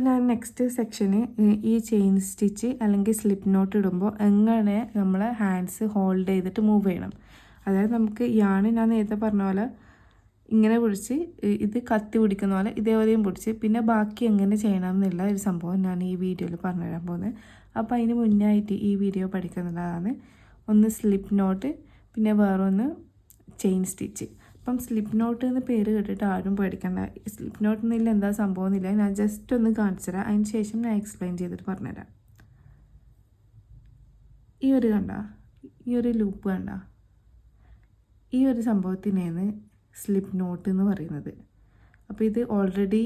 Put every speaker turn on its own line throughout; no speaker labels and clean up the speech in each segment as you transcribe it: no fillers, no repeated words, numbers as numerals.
അപ്പം ഞാൻ നെക്സ്റ്റ് സെക്ഷന് ഈ ചെയിൻ സ്റ്റിച്ച് അല്ലെങ്കിൽ സ്ലിപ്പ് നോട്ട് ഇടുമ്പോൾ എങ്ങനെ നമ്മൾ ഹാൻഡ്സ് ഹോൾഡ് ചെയ്തിട്ട് മൂവ് ചെയ്യണം. അതായത് നമുക്ക് ഞാൻ നേരത്തെ പറഞ്ഞ പോലെ ഇങ്ങനെ പിടിച്ച് ഇത് കത്തി പിടിക്കുന്ന പോലെ ഇതേപോലെയും പിടിച്ച് പിന്നെ ബാക്കി എങ്ങനെ ചെയ്യണം എന്നുള്ള ഒരു സംഭവം ഞാൻ ഈ വീഡിയോയിൽ പറഞ്ഞുതരാൻ പോകുന്നത്. അപ്പോൾ അതിന് മുന്നേ ആയിട്ട് ഈ വീഡിയോ പഠിക്കുന്നതാണ് ഒന്ന് സ്ലിപ്പ് നോട്ട്, പിന്നെ വേറൊന്ന് ചെയിൻ സ്റ്റിച്ച്. അപ്പം സ്ലിപ്പ് നോട്ട് എന്ന് പേര് കേട്ടിട്ട് ആരും പേടിക്കണ്ട. സ്ലിപ്പ് നോട്ട് എന്നില്ല എന്താ സംഭവം എന്നില്ല, ഞാൻ ജസ്റ്റ് ഒന്ന് കാണിച്ചു തരാം. അതിന് ശേഷം ഞാൻ എക്സ്പ്ലെയിൻ ചെയ്തിട്ട് പറഞ്ഞുതരാം. ഈ ഒരു കണ്ട, ഈ ഒരു ലൂപ്പ് കണ്ട, ഈ ഒരു സംഭവത്തിനാണ് സ്ലിപ്പ് നോട്ട് എന്ന് പറയുന്നത്. അപ്പോൾ ഇത് ഓൾറെഡി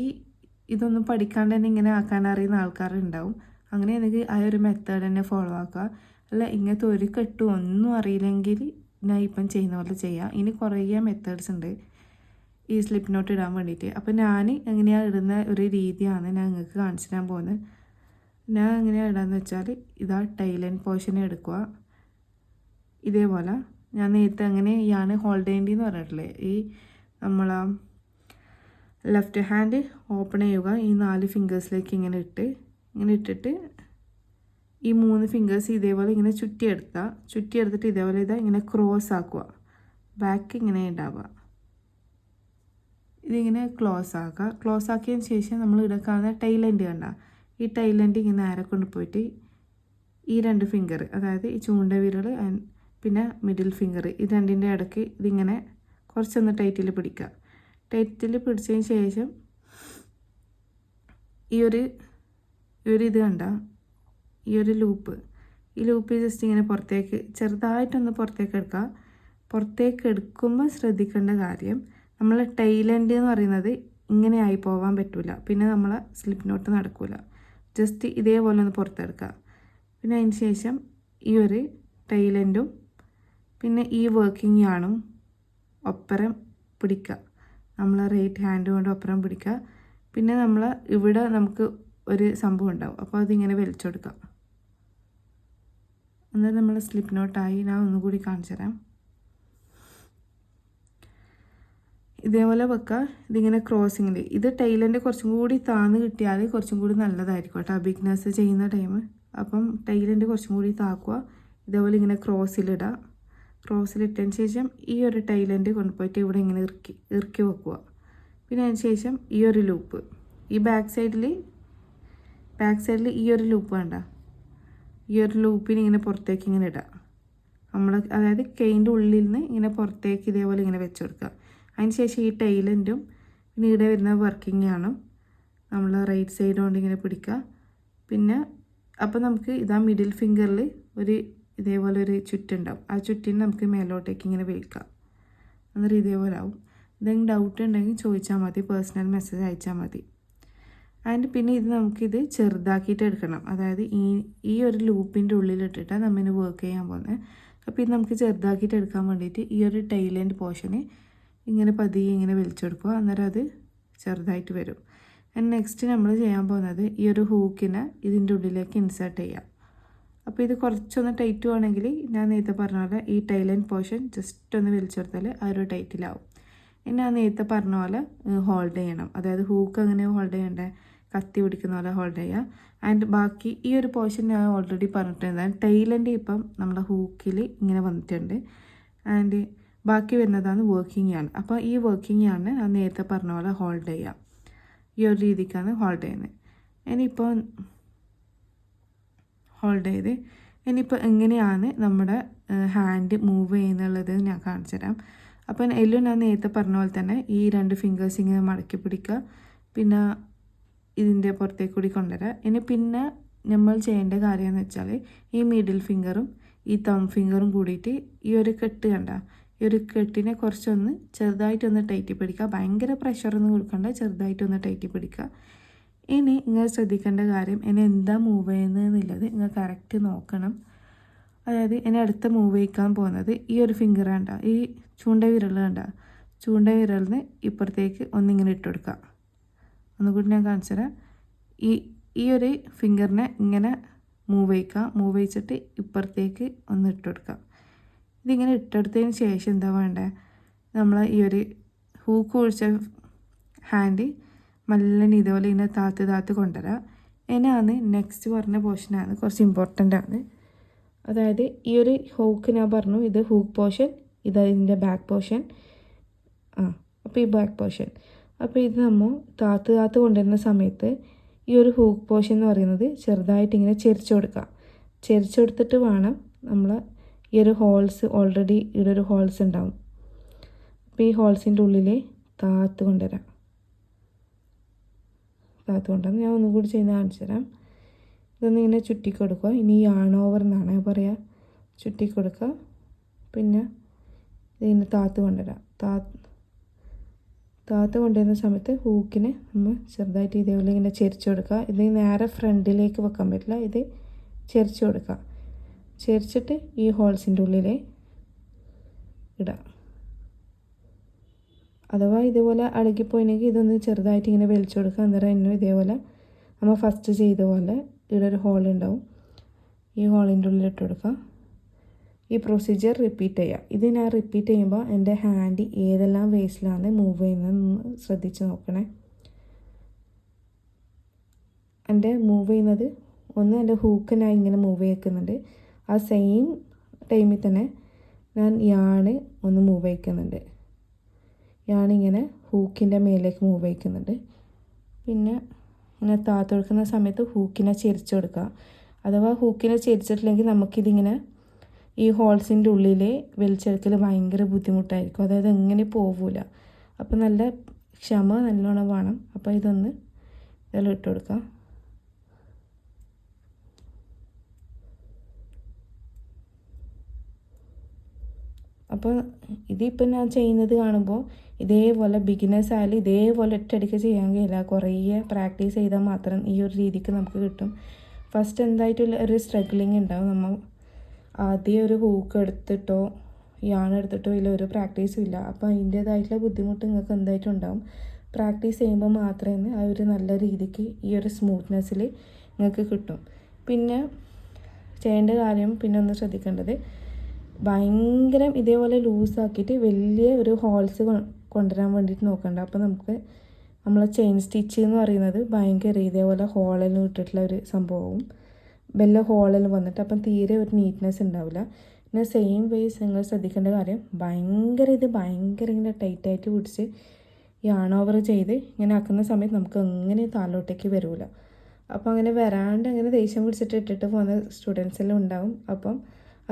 ഇതൊന്നും പഠിക്കാണ്ട് തന്നെ ഇങ്ങനെ ആക്കാൻ അറിയുന്ന ആൾക്കാരുണ്ടാവും. അങ്ങനെയാണെങ്കിൽ ആ ഒരു മെത്തേഡ് തന്നെ ഫോളോ ആക്കുക. അല്ല ഇങ്ങനത്തെ ഒരു കെട്ടും ഒന്നും അറിയില്ലെങ്കിൽ ഞാൻ ഇപ്പം ചെയ്യുന്ന പോലെ ചെയ്യാം. ഇനി കുറേ മെത്തേഡ്സ് ഉണ്ട് ഈ സ്ലിപ്പ് നോട്ട് ഇടാൻ വേണ്ടിയിട്ട്. അപ്പോൾ ഞാൻ എങ്ങനെയാണ് ഇടുന്ന ഒരു രീതിയാണ് ഞാൻ നിങ്ങൾക്ക് കാണിച്ചു തരാൻ പോകുന്നത്. ഞാൻ എങ്ങനെയാണ് ഇടാന്ന് വെച്ചാൽ ഇതാ ടൈലൻ പോർഷൻ എടുക്കുക. ഇതേപോലെ ഞാൻ നേരത്തെ എങ്ങനെയാണ് ഹോൾഡ് ചെയ്യേണ്ടതെന്ന് പറഞ്ഞിട്ടില്ലേ, ഈ നമ്മൾ ലെഫ്റ്റ് ഹാൻഡ് ഓപ്പൺ ചെയ്യുക, ഈ 4 ഫിംഗേഴ്സിലേക്ക് ഇങ്ങനെ ഇട്ടിട്ട് ഈ 3 ഫിംഗേഴ്സ് ഇതേപോലെ ഇങ്ങനെ ചുറ്റിയെടുത്തിട്ട് ഇതേപോലെ ഇതാ ഇങ്ങനെ ക്രോസ് ആക്കുക. ബാക്ക് ഇങ്ങനെ ഉണ്ടാവുക, ഇതിങ്ങനെ ക്ലോസ് ആക്കുക. ക്ലോസ് ആക്കിയതിന് ശേഷം നമ്മൾ എടുക്കാവുന്ന ടൈലൻഡ് കണ്ട, ഈ ടൈലൻഡ് ഇങ്ങനെ നേരെ കൊണ്ടുപോയിട്ട് ഈ 2 ഫിംഗർ, അതായത് ഈ ചൂണ്ട വിരൽ പിന്നെ മിഡിൽ ഫിംഗർ, ഇത് രണ്ടിൻ്റെ ഇടയ്ക്ക് ഇതിങ്ങനെ കുറച്ചൊന്ന് ടൈറ്റിൽ പിടിക്കുക. ടൈറ്റിൽ പിടിച്ചതിന് ശേഷം ഈ ഒരു ഇത് കണ്ട, ഈ ഒരു ലൂപ്പ് ജസ്റ്റ് ഇങ്ങനെ പുറത്തേക്ക് ചെറുതായിട്ടൊന്ന് പുറത്തേക്ക് എടുക്കുക. പുറത്തേക്ക് എടുക്കുമ്പോൾ ശ്രദ്ധിക്കേണ്ട കാര്യം, നമ്മൾ ടൈലൻഡ് എന്ന് പറയുന്നത് ഇങ്ങനെ ആയി പോകാൻ പറ്റില്ല. പിന്നെ നമ്മൾ സ്ലിപ്പ് നോട്ട് നടക്കില്ല. ജസ്റ്റ് ഇതേപോലെ ഒന്ന് പുറത്തെടുക്കുക. പിന്നെ അതിന് ശേഷം ഈ ഒരു ടൈലൻഡും പിന്നെ ഈ വർക്കിംഗ് യാണും ഒപ്പരം പിടിക്കുക. നമ്മൾ റൈറ്റ് ഹാൻഡ് കൊണ്ട് ഒപ്പരം പിടിക്കുക. പിന്നെ നമ്മൾ ഇവിടെ നമുക്ക് ഒരു സംഭവം ഉണ്ടാവും, അപ്പോൾ അതിങ്ങനെ വലിച്ചെടുക്കാം. എന്നിട്ട് നമ്മൾ സ്ലിപ്പ് നോട്ടായി. ഞാൻ ഒന്നുകൂടി കാണിച്ചു തരാം. ഇതേപോലെ വെക്കുക. ഇതിങ്ങനെ ക്രോസിങ്ങിൽ ഇത് ടൈലൻഡ് കുറച്ചും കൂടി താന്ന് കിട്ടിയാൽ കുറച്ചും കൂടി നല്ലതായിരിക്കും കേട്ടോ ബിഗ്നേഴ്സ് ചെയ്യുന്ന ടൈം. അപ്പം ടൈലൻഡ് കുറച്ചും കൂടി താക്കുക. ഇതേപോലെ ഇങ്ങനെ ക്രോസിലിടുക. ക്രോസിലിട്ടതിന് ശേഷം ഈ ഒരു ടൈലൻഡ് കൊണ്ടുപോയിട്ട് ഇവിടെ ഇങ്ങനെ ഇറുക്കി വെക്കുക. പിന്നെ അതിന് ശേഷം ഈ ഒരു ലൂപ്പ്, ഈ ബാക്ക് സൈഡിൽ ഈ ഒരു ലൂപ്പ് വേണ്ട, ഈ ഒരു ലൂപ്പിന് ഇങ്ങനെ പുറത്തേക്ക് ഇങ്ങനെ ഇടുക. അതായത് കെയിൻ്റെ ഉള്ളിൽ നിന്ന് ഇങ്ങനെ പുറത്തേക്ക് ഇതേപോലെ ഇങ്ങനെ വെച്ച് കൊടുക്കുക. അതിന് ശേഷം ഈ ടൈലൻഡും പിന്നെ ഇവിടെ വരുന്ന വർക്കിംഗ് ആണ് നമ്മൾ റൈറ്റ് സൈഡ് കൊണ്ട് ഇങ്ങനെ പിടിക്കുക. പിന്നെ അപ്പോൾ നമുക്ക് ഇതാ മിഡിൽ ഫിംഗറിൽ ഒരു ഇതേപോലെ ഒരു ചുറ്റുണ്ടാവും. ആ ചുറ്റിന് നമുക്ക് മേലോട്ടേക്ക് ഇങ്ങനെ വലിക്കാം. അന്നേരം ഇതേപോലെ ആവും. എന്തെങ്കിലും ഡൗട്ട് ഉണ്ടെങ്കിൽ ചോദിച്ചാൽ മതി, പേഴ്സണൽ മെസ്സേജ് അയച്ചാൽ മതി. ആൻഡ് പിന്നെ ഇത് നമുക്കിത് ചെറുതാക്കിയിട്ട് എടുക്കണം. അതായത് ഈ ഒരു ലൂപ്പിൻ്റെ ഉള്ളിലിട്ടിട്ടാണ് നമ്മളിന് വർക്ക് ചെയ്യാൻ പോകുന്നത്. അപ്പോൾ ഇത് നമുക്ക് ചെറുതാക്കിയിട്ട് എടുക്കാൻ വേണ്ടിയിട്ട് ഈ ഒരു ടൈലൻഡ് പോർഷന് ഇങ്ങനെ പതിയെ ഇങ്ങനെ വലിച്ചെടുക്കുക. അന്നേരം അത് ചെറുതായിട്ട് വരും. ആൻഡ് നെക്സ്റ്റ് നമ്മൾ ചെയ്യാൻ പോകുന്നത് ഈ ഒരു ഹൂക്കിനെ ഇതിൻ്റെ ഉള്ളിലേക്ക് ഇൻസേർട്ട് ചെയ്യാം. അപ്പോൾ ഇത് കുറച്ചൊന്ന് ടൈറ്റ് ആണെങ്കിൽ ഞാൻ നേരത്തെ പറഞ്ഞ പോലെ ഈ ടൈലൻഡ് പോർഷൻ ജസ്റ്റ് ഒന്ന് വലിച്ചെടുത്താൽ ആ ഒരു ടൈറ്റിലാവും. ഇനി ഞാൻ നേരത്തെ പറഞ്ഞ പോലെ ഹോൾഡ് ചെയ്യണം. അതായത് ഹൂക്ക് അങ്ങനെ ഹോൾഡ് ചെയ്യണ്ടേ, കത്തി പിടിക്കുന്ന പോലെ ഹോൾഡ് ചെയ്യുക. ആൻഡ് ബാക്കി ഈ ഒരു പോർഷൻ ഞാൻ ഓൾറെഡി പറഞ്ഞിട്ടുണ്ട്. ടൈലൻഡ് ഇപ്പം നമ്മുടെ ഹൂക്കിൽ ഇങ്ങനെ വന്നിട്ടുണ്ട്. ആൻഡ് ബാക്കി വരുന്നതാണ് വർക്കിംഗ് ആണ്. അപ്പോൾ ഈ വർക്കിംഗ് ആണ് ഞാൻ നേരത്തെ പറഞ്ഞ പോലെ ഹോൾഡ് ചെയ്യുക. ഈ ഒരു രീതിക്കാണ് ഹോൾഡ് ചെയ്യുന്നത്. ഇനിയിപ്പോൾ ഹോൾഡ് ചെയ്ത് ഇനിയിപ്പോൾ എങ്ങനെയാണ് നമ്മുടെ ഹാൻഡ് മൂവ് ചെയ്യുന്നുള്ളത് ഞാൻ കാണിച്ചു തരാം. അപ്പം എല്ലാം ഞാൻ നേരത്തെ പറഞ്ഞ പോലെ തന്നെ ഈ 2 ഫിംഗേഴ്സ് ഇങ്ങനെ മടക്കി പിടിക്കുക. പിന്നെ ഇതിൻ്റെ പുറത്തേക്ക് കൂടി കൊണ്ടുവരിക. ഇനി പിന്നെ നമ്മൾ ചെയ്യേണ്ട കാര്യം എന്ന് വെച്ചാൽ ഈ മിഡിൽ ഫിംഗറും ഈ തം ഫിംഗറും കൂടിയിട്ട് ഈ ഒരു കെട്ട് കണ്ട, ഈ ഒരു കെട്ടിനെ കുറച്ചൊന്ന് ചെറുതായിട്ടൊന്ന് ടൈറ്റി പിടിക്കുക. ഭയങ്കര പ്രഷറൊന്നും കൊടുക്കണ്ട, ചെറുതായിട്ടൊന്ന് ടൈറ്റി പിടിക്കുക. ഇനി നിങ്ങൾ ശ്രദ്ധിക്കേണ്ട കാര്യം, ഇനി എന്താ മൂവ് ചെയ്യുന്നതെന്നുള്ളത് നിങ്ങൾ കറക്റ്റ് നോക്കണം. അതായത് ഇനി അടുത്ത മൂവ് ചെയ്യിക്കാൻ പോകുന്നത് ഈ ഒരു ഫിംഗർ കണ്ട, ഈ ചൂണ്ട വിരൽ കണ്ട, ചൂണ്ട വിരലിന് ഇപ്പുറത്തേക്ക് ഒന്നിങ്ങനെ ഇട്ട് കൊടുക്കുക. ഒന്നുകൂടി ഞാൻ കാണിച്ചു തരാം. ഈ ഒരു ഫിംഗറിനെ ഇങ്ങനെ മൂവ് ചെയ്യിച്ചിട്ട് ഇപ്പുറത്തേക്ക് ഒന്ന് ഇട്ട് കൊടുക്കുക. ഇതിങ്ങനെ ഇട്ടെടുത്തതിന് ശേഷം എന്താ വേണ്ടത്, നമ്മൾ ഈ ഒരു ഹൂക്ക് ഒഴിച്ച ഹാൻഡ് മല്ലനെ ഇതുപോലെ ഇങ്ങനെ താത്ത് കൊണ്ടുവരാം. എന്നാണ് നെക്സ്റ്റ് പറഞ്ഞ പോർഷനാണ് കുറച്ച് ഇമ്പോർട്ടൻ്റ് ആണ്. അതായത് ഈ ഒരു ഹൂക്ക് ഞാൻ പറഞ്ഞു, ഇത് ഹൂക്ക് പോർഷൻ, ഇത് ഇതിൻ്റെ ബാക്ക് പോർഷൻ. അപ്പോൾ ഈ ബാക്ക് പോർഷൻ, അപ്പോൾ ഇത് നമ്മൾ താത്ത് കൊണ്ടുവരുന്ന സമയത്ത് ഈ ഒരു ഹൂക്ക് പോർഷൻ എന്ന് പറയുന്നത് ചെറുതായിട്ട് ഇങ്ങനെ ചെരിച്ചു കൊടുക്കുക. ചെരിച്ചു കൊടുത്തിട്ട് വേണം നമ്മൾ ഈ ഒരു ഹോൾസ്, ഓൾറെഡി ഇവിടെ ഒരു ഹോൾസ് ഉണ്ടാവും. അപ്പോൾ ഈ ഹോൾസിൻ്റെ ഉള്ളിൽ താത്ത് കൊണ്ടുവരാം. ഞാൻ ഒന്നും കൂടി ചെയ്ത് കാണിച്ചു തരാം. ഇതൊന്ന് ഇങ്ങനെ ചുറ്റിക്കൊടുക്കുക. ഇനി യാൺ ഓവർ എന്നാണ് പറയുക. ചുറ്റിക്കൊടുക്കുക. പിന്നെ ഇതിങ്ങനെ താത്ത് കൊണ്ടുവരാം. താത്ത് കൊണ്ടുവരുന്ന സമയത്ത് ഹൂക്കിനെ നമ്മൾ ചെറുതായിട്ട് ഇതേപോലെ ഇങ്ങനെ ചെരിച്ചു കൊടുക്കുക. ഇത് നേരെ ഫ്രണ്ടിലേക്ക് വെക്കാൻ പറ്റില്ല, ഇത് ചെരിച്ചു കൊടുക്കുക. ചെരിച്ചിട്ട് ഈ ഹോൾസിൻ്റെ ഉള്ളിൽ ഇടാം. അഥവാ ഇതേപോലെ അടക്കിപ്പോയില്ലെങ്കിൽ ഇതൊന്ന് ചെറുതായിട്ട് ഇങ്ങനെ വലിച്ചു കൊടുക്കുക. അന്നേരം ഇന്നും ഇതേപോലെ നമ്മൾ ഫസ്റ്റ് ചെയ്ത പോലെ ഇവിടെ ഒരു ഹോൾ ഉണ്ടാവും. ഈ ഹോളിൻ്റെ ഉള്ളിൽ ഇട്ട് കൊടുക്കുക. ഈ പ്രൊസീജിയർ റിപ്പീറ്റ് ചെയ്യുക. ഇത് ഞാൻ റിപ്പീറ്റ് ചെയ്യുമ്പോൾ എൻ്റെ ഹാൻഡ് ഏതെല്ലാം വേസിലാണ് മൂവ് ചെയ്യുന്നതെന്ന് ശ്രദ്ധിച്ച് നോക്കണേ. എൻ്റെ മൂവ് ചെയ്യുന്നത് ഒന്ന്, എൻ്റെ ഹൂക്ക് ഞാൻ ഇങ്ങനെ മൂവ് ചെയ്യിക്കുന്നുണ്ട്. ആ സെയിം ടൈമിൽ തന്നെ ഞാൻ യാണ് ഒന്ന് മൂവ് ചെയ്യിക്കുന്നുണ്ട്. യാണിങ്ങനെ ഹൂക്കിൻ്റെ മേലേക്ക് മൂവ് ചെയ്യിക്കുന്നുണ്ട്. പിന്നെ ഇങ്ങനെ താത്ത് കൊടുക്കുന്ന സമയത്ത് ഹൂക്കിനെ ചെരിച്ച് കൊടുക്കുക. അഥവാ ഹൂക്കിനെ ചെരിച്ചിട്ടില്ലെങ്കിൽ നമുക്കിതിങ്ങനെ ഈ ഹോൾസിൻ്റെ ഉള്ളിൽ വലിച്ചെടുക്കൽ ഭയങ്കര ബുദ്ധിമുട്ടായിരിക്കും. അതായത് എങ്ങനെ പോവില്ല. അപ്പോൾ നല്ല ക്ഷമ നല്ലോണം വേണം. അപ്പോൾ ഇതൊന്ന് ഇതെല്ലാം ഇട്ട് കൊടുക്കുക. അപ്പോൾ ഇതിപ്പോൾ ഞാൻ ചെയ്യുന്നത് കാണുമ്പോൾ ഇതേപോലെ ബിഗിനേഴ്സ് ആയാലും ഇതേപോലെ ഒറ്റയടിക്ക് ചെയ്യാൻ കഴിയില്ല. കുറേ പ്രാക്ടീസ് ചെയ്താൽ മാത്രം ഈ ഒരു രീതിക്ക് നമുക്ക് കിട്ടും. ഫസ്റ്റ് എന്തായിട്ടുള്ള ഒരു സ്ട്രഗ്ലിങ് ഉണ്ടാവും. നമ്മൾ ആദ്യം ഒരു ഹൂക്ക് എടുത്തിട്ടോ യാണെടുത്തിട്ടോ ഇല്ല ഒരു പ്രാക്ടീസും ഇല്ല. അപ്പോൾ അതിൻ്റേതായിട്ടുള്ള ബുദ്ധിമുട്ട് നിങ്ങൾക്ക് എന്തായിട്ടും ഉണ്ടാവും. പ്രാക്ടീസ് ചെയ്യുമ്പോൾ മാത്രമേ ആ ഒരു നല്ല രീതിക്ക് ഈ ഒരു സ്മൂത്ത്നെസ്സിൽ നിങ്ങൾക്ക് കിട്ടും. പിന്നെ ചെയ്യേണ്ട കാര്യം പിന്നെ ഒന്ന് ശ്രദ്ധിക്കേണ്ടത്, ഭയങ്കര ഇതേപോലെ ലൂസാക്കിയിട്ട് വലിയ ഒരു ഹോൾസ് കൊണ്ടുവരാൻ വേണ്ടിയിട്ട് നോക്കണ്ട. അപ്പോൾ നമുക്ക് നമ്മളെ ചെയിൻ സ്റ്റിച്ച് എന്ന് പറയുന്നത് ഭയങ്കര ഇതേപോലെ ഹോളെല്ലാം ഇട്ടിട്ടുള്ള ഒരു സംഭവവും വല്ല ഹോളെല്ലാം വന്നിട്ട് അപ്പം തീരെ ഒരു നീറ്റ്നെസ് ഉണ്ടാവില്ല. പിന്നെ സെയിം വേസ് നിങ്ങൾ ശ്രദ്ധിക്കേണ്ട കാര്യം, ഭയങ്കര ഇങ്ങനെ ടൈറ്റായിട്ട് പിടിച്ച് യാൺ ഓവർ ചെയ്ത് ഇങ്ങനെ ആക്കുന്ന സമയത്ത് നമുക്ക് എങ്ങനെ താലോട്ടേക്ക് വരില്ല. അപ്പോൾ അങ്ങനെ വരാണ്ട് അങ്ങനെ ദേഷ്യം പിടിച്ചിട്ട് ഇട്ടിട്ട് പോകുന്ന സ്റ്റുഡൻസ് എല്ലാം ഉണ്ടാവും. അപ്പം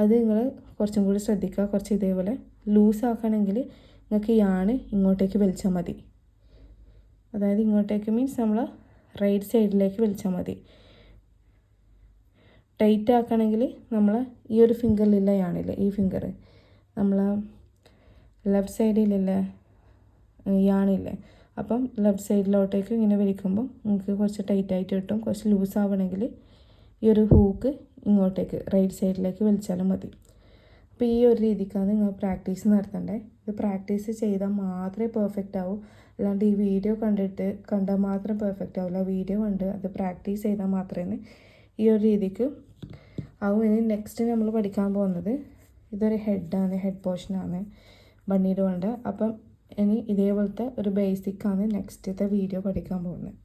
അത് നിങ്ങൾ കുറച്ചും കൂടി ശ്രദ്ധിക്കുക. കുറച്ച് ഇതേപോലെ ലൂസാക്കണമെങ്കിൽ നിങ്ങൾക്ക് യാണ് ഇങ്ങോട്ടേക്ക് വലിച്ചാൽ മതി. അതായത് ഇങ്ങോട്ടേക്ക് മീൻസ് നമ്മൾ റൈറ്റ് സൈഡിലേക്ക് വലിച്ചാൽ മതി. ടൈറ്റ് ആക്കണമെങ്കിൽ നമ്മൾ ഈ ഒരു ഫിംഗറിലില്ല യാണില്ലേ, ഈ ഫിംഗർ നമ്മൾ ലെഫ്റ്റ് സൈഡിലില്ലേ യാണില്ലേ, അപ്പം ലെഫ്റ്റ് സൈഡിലോട്ടേക്ക് ഇങ്ങനെ വലിക്കുമ്പോൾ നിങ്ങൾക്ക് കുറച്ച് ടൈറ്റായിട്ട് കിട്ടും. കുറച്ച് ലൂസ് ആവണമെങ്കിൽ ഈ ഒരു ഹൂക്ക് ഇങ്ങോട്ടേക്ക് റൈറ്റ് സൈഡിലേക്ക് വലിച്ചാലും മതി. അപ്പോൾ ഈ ഒരു രീതിക്കാണ് നിങ്ങൾ പ്രാക്ടീസ് നടത്തേണ്ടത്. ഇത് പ്രാക്ടീസ് ചെയ്താൽ മാത്രമേ പെർഫെക്റ്റ് ആവൂ. അല്ലാണ്ട് ഈ വീഡിയോ കണ്ടാൽ മാത്രം പെർഫെക്റ്റ് ആവില്ല. വീഡിയോ കണ്ട് അത് പ്രാക്ടീസ് ചെയ്താൽ മാത്രമേ ഈ ഒരു രീതിക്ക് ആവും. ഇനി നെക്സ്റ്റ് നമ്മൾ പഠിക്കാൻ പോകുന്നത് ഇതൊരു ഹെഡാണ്, ഹെഡ് പോർഷനാണ് ബണ്ണിയുടെ കൊണ്ട്. അപ്പം ഇനി ഇതേപോലത്തെ ഒരു ബേസിക്കാണ് നെക്സ്റ്റത്തെ വീഡിയോ പഠിക്കാൻ പോകുന്നത്.